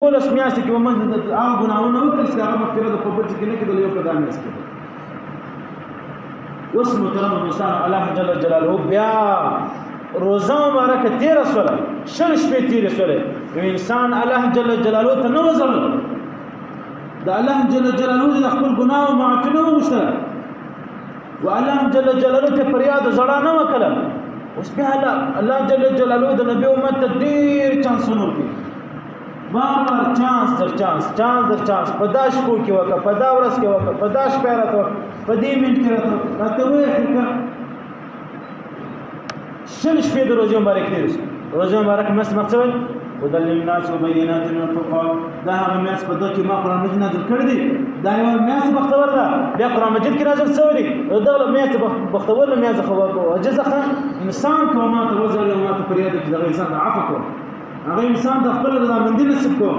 ولس میاشتې کې به موږ د هغه ګناهونه وکړل چې د هغه مغفرت په بل څه کې نه کېدل یو په دا میاشت کې اوس محترم دوستان الله جل جلاله بیا روزه مبارکه تېره شوله شل شپې تېرې شولې یو انسان الله جل جلاله ته نه وژړل د الله جل جلاله د خپل ګناه معافي نه وغوښتله و الله جل جلاله ته فریاد زړه نه وکړه اوس بیا الله جل جلاله د نبي امت ته ډېر چانسونه ورکوي بار چانس در چانس په دا شپو کې وکړه په دا ورځ کې وکړه په دا شپه راته وکړه په دې منټ کې راته وایي شل شپې د روزې مبارک تېرې شوې روزې مبارک میاشت مقصد هدى للناس وبينات من الفرقان دا هغه میاشت په دغه کې ما قرآن مجید نازل کړی دی دا یوه میاشت بختور ده بیا قرآن مجید کې نازل شوی دی دغه میاشت بختور میاشت خو عجزه انسان که ما ته وژړي او ما ته فریاد وکړي دغه انسان ته عفو کوم هغه انسان د خپل رضامندي نصیب کوم